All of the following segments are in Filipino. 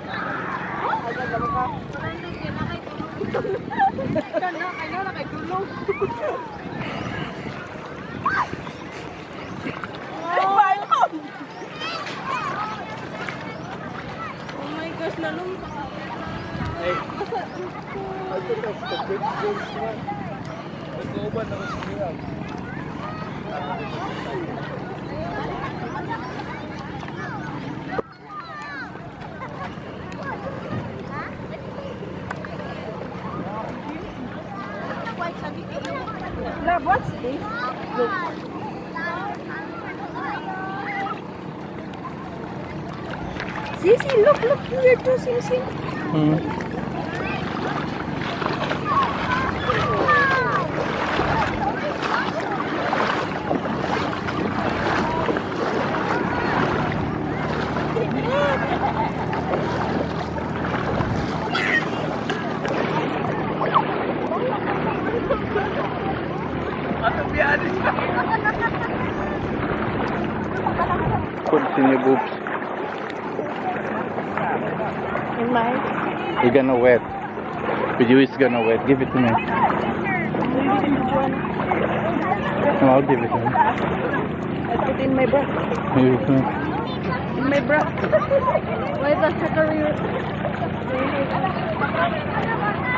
Oh my gosh, nalumpa. Hey. Nag-uuban na mas hirap. Love, what's this? Look. Sisi, look here too, Sisi. Continue, boobs. In mine? You're gonna wet. Video is gonna wet. Give it to me. No, I'll give it to you. I put in my bra. Give it to me. In my bra. Why the career?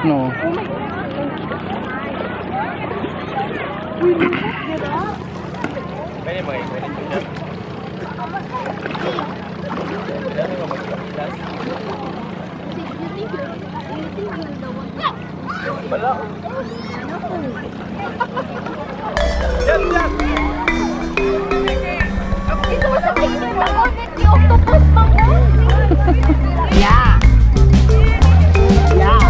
No. Oh my god. We need to get up. Pwede mag-ikunit ko dyan. Kailangan nga mag-class. Wala. Yan, yan! Ito sa picture mo, yung octopus pa mo. Yeah. Yeah.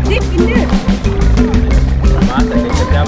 Deep in there. Masa, kita jam.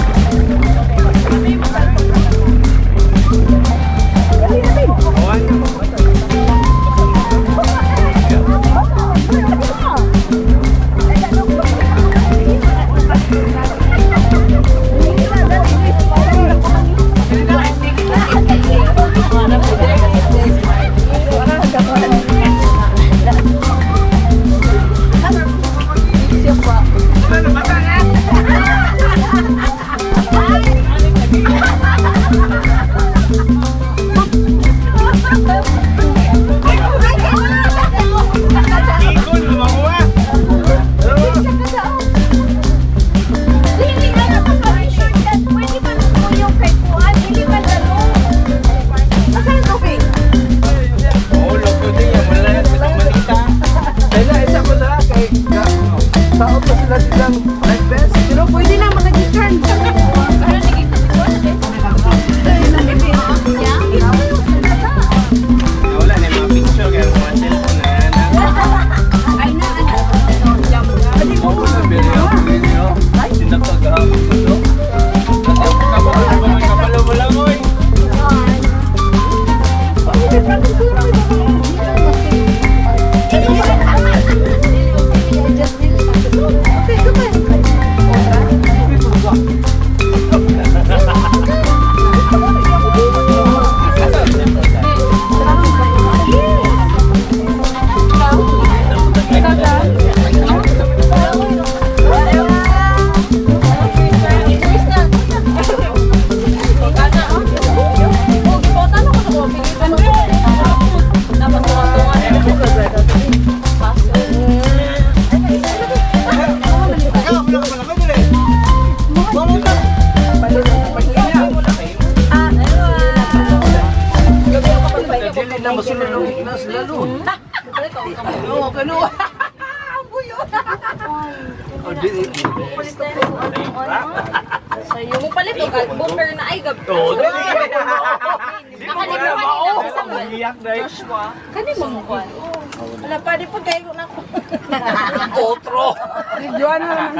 Sa'yo mo palit o boomer na ay gab. Kani mo mo kuan. Wala pa di pa kayo na ko. Otro. Di juan na.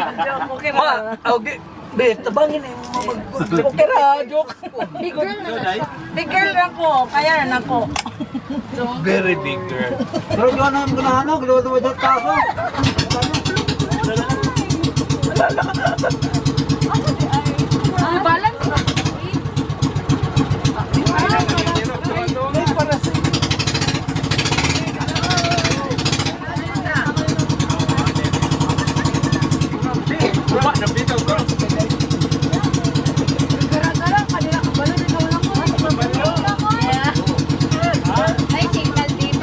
Okay ra. Okay. Be, tabangin na yung mga Okay ra, joke. Big girl na siya. Big girl na ko, kaya na ko. Very big girl. Pero di ko na ganahan, gano'n mo dito ako. Balance. Ay, signal dito.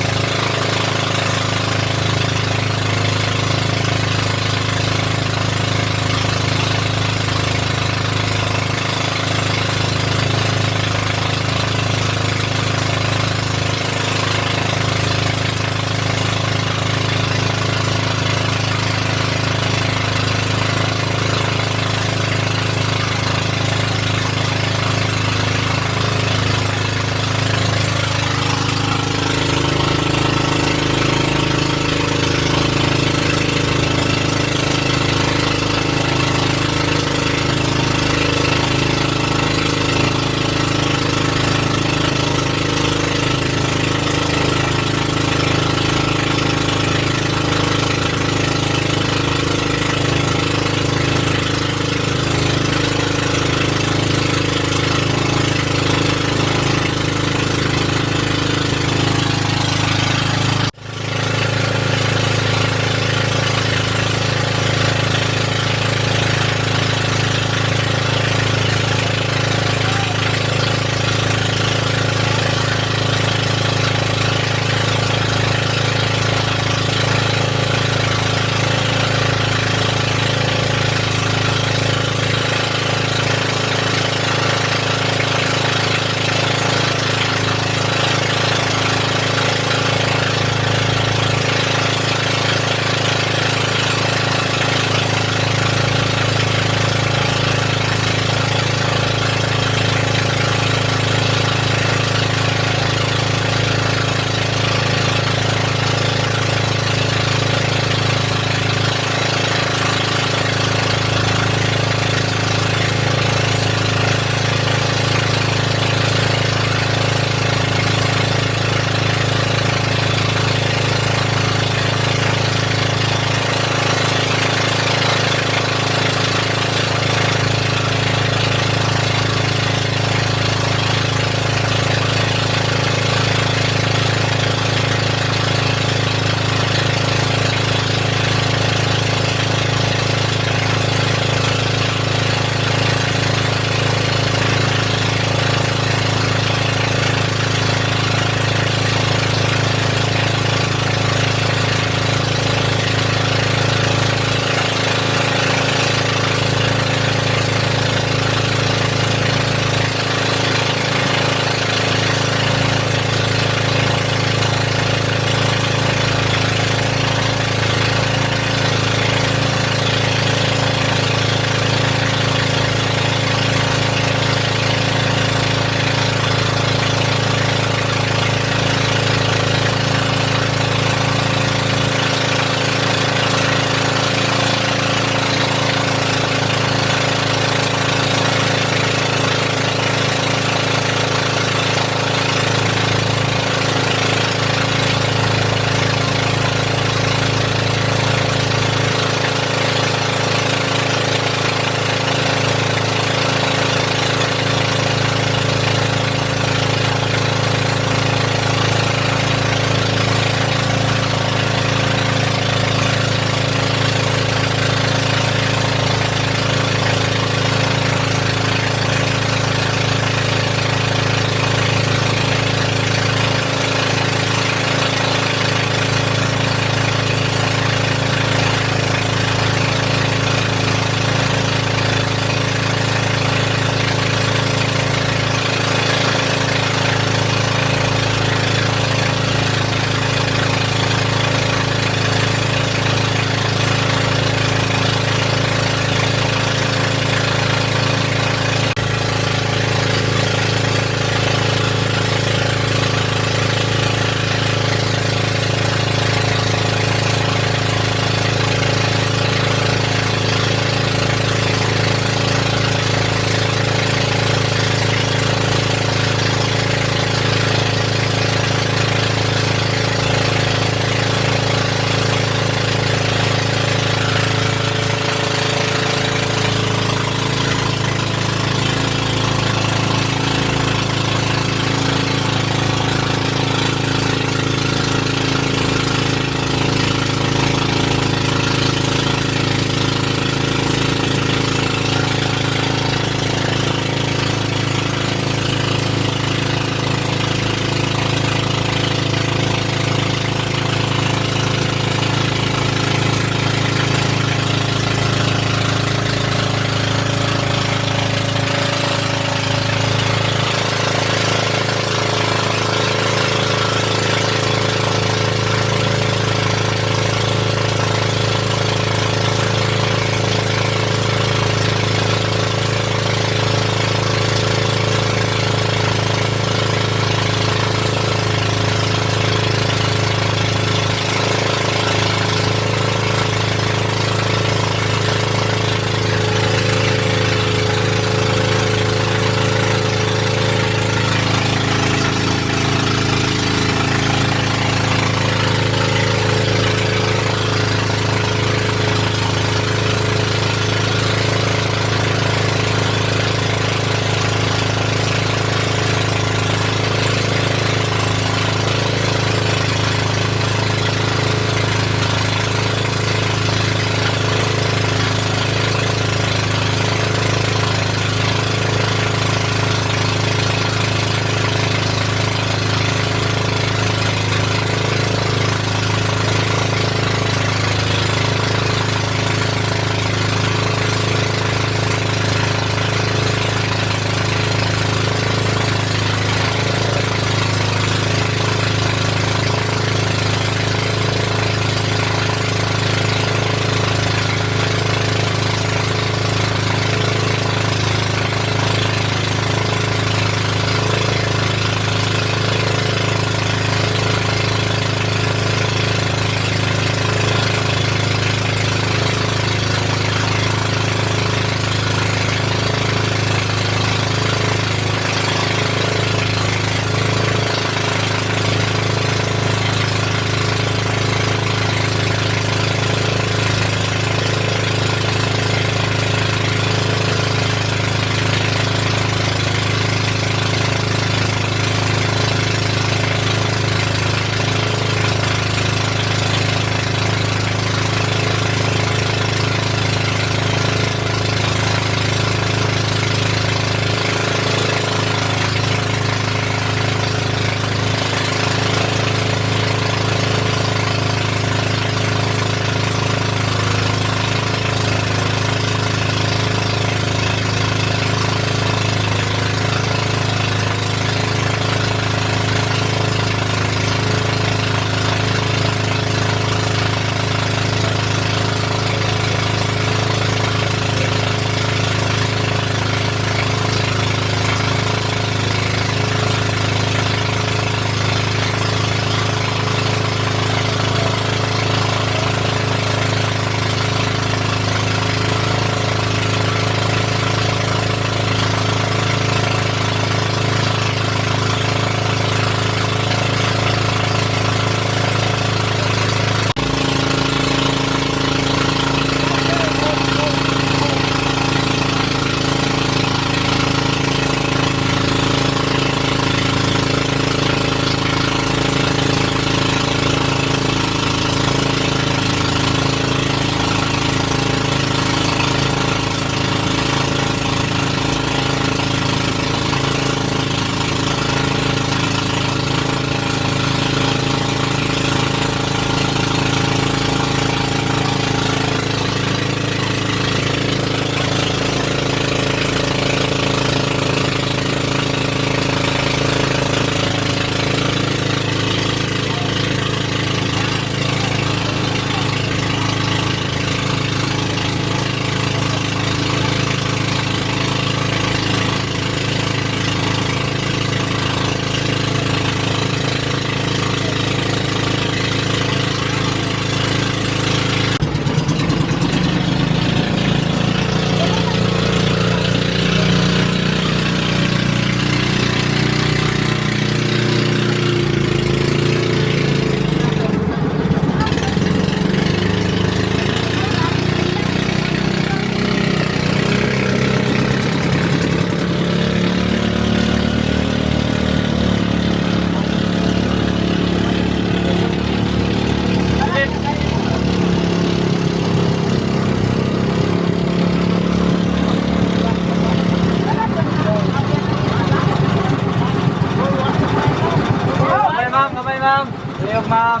Ayok, ma'am.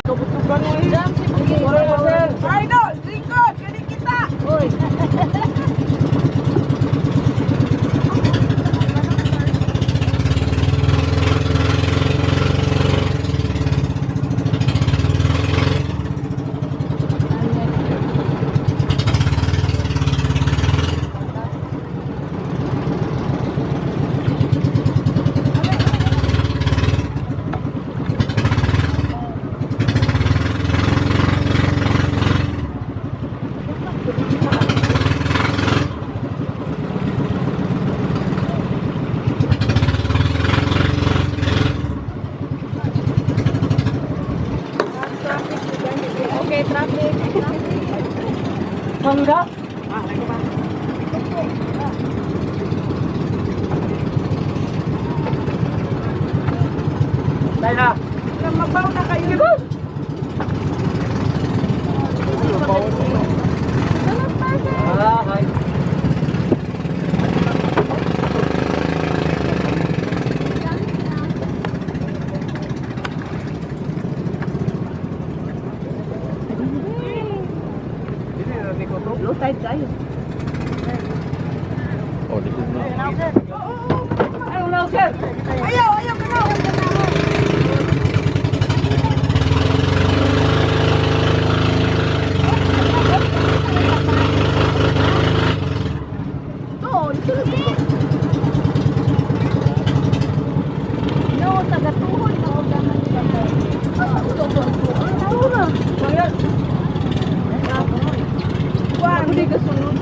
Kabutugan mo eh. Idol, lingkod, galing kita. Uy. Okay, traffic. Mangga. Tayo na. Mabaw na kayo. Ah, hi. Low tide tayo. Oh, this is not. Ayaw na, sir. Ayaw, ayaw ka na. No, taga-tuhod na huwag naman nila. Juan, hindi ka sunod.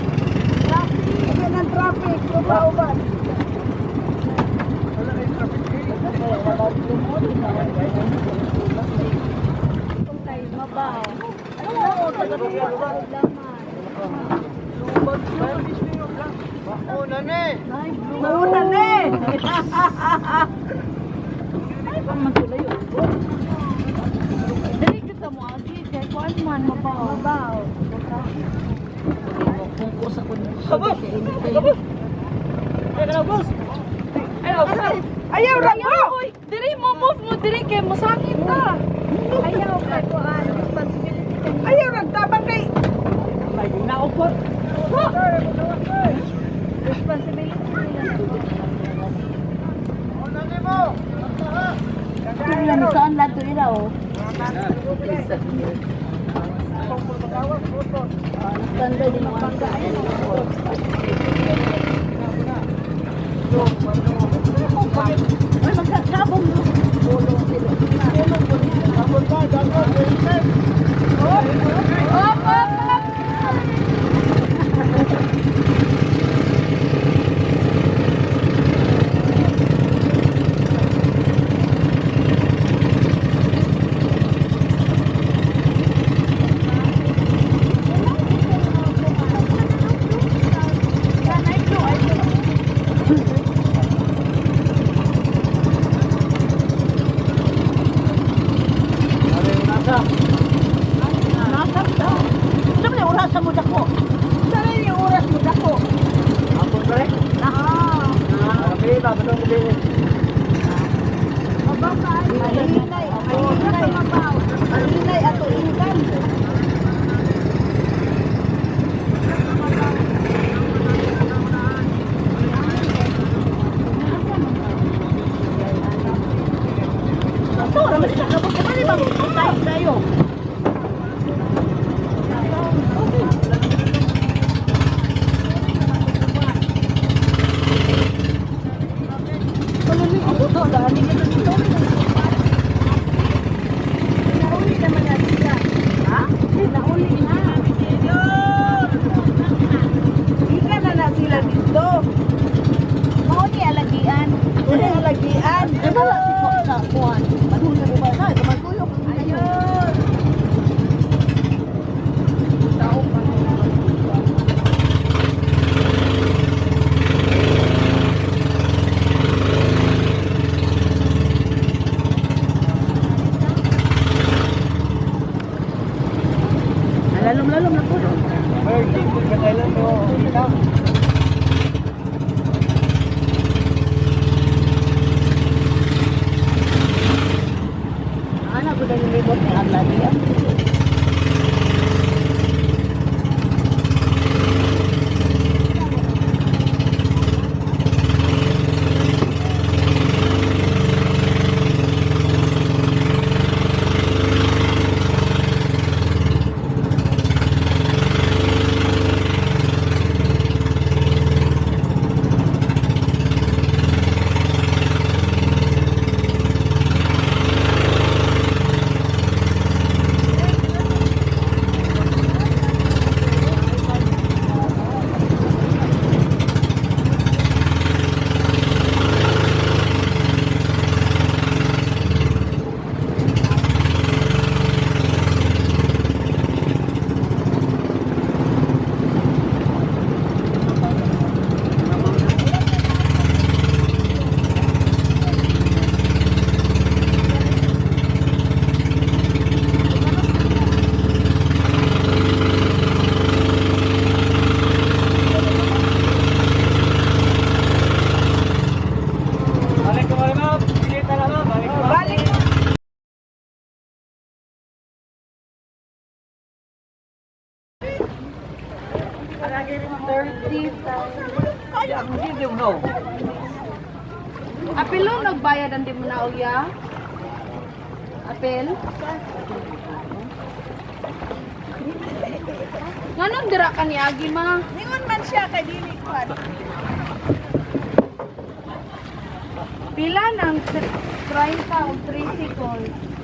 Traffic. Yan ang traffic. Uba-uban. Mabaw. Oo, taga-tuhod laman. Mauna na eh. Ay, pang magtulayo. Dali kita mo, Agi. Kaya kuan man, mabaw. Mabaw. Kungkos ako na. Ayaw na po. Diri mo, move mo, diri kay mo sakit ta. Ayaw ka kuan, responsibility ka. Ayaw na. Tabang kay. Naupot. Responsibility nila. Kaya saan lahat ito ila o? Tanda din ang bangga. Ay, magkakabong mo. Bulong sila. Nasab daw. Sabi niya, oras mo dako. Sana yung oras mo dako. Ampun ba eh? Okay, dapat ang bilhin. Mabaw ka. Malinay. Malinay. Mabaw. Malinay ato inggan. Ito, naman siya. Kapag ka pala bang tayo tayo. Malamig ako to. Dahil ito dito. Nauli naman na sila. Ha? Nauli na. Inggan na sila dito. Mauni alagian. Wala lagian. Eh, wala si Kok sa kuhan. Maghuli mo ba? Ay, kamagulong. Ayun. Lalong-lalong na po doon. Ay, dito ka tayo mo. Anak ko dahil libot ni Agla niya. Balik ko rin ma'am. Sige tala ma'am. Balik ko. Balik. Yeah, hindi mo no. Apelo nagbayad ang di mo na uya? Apel? Nganong dira ka ni Agi ma? Ningon man siya kay dili kwan. Pila nang 30 o 3 seconds.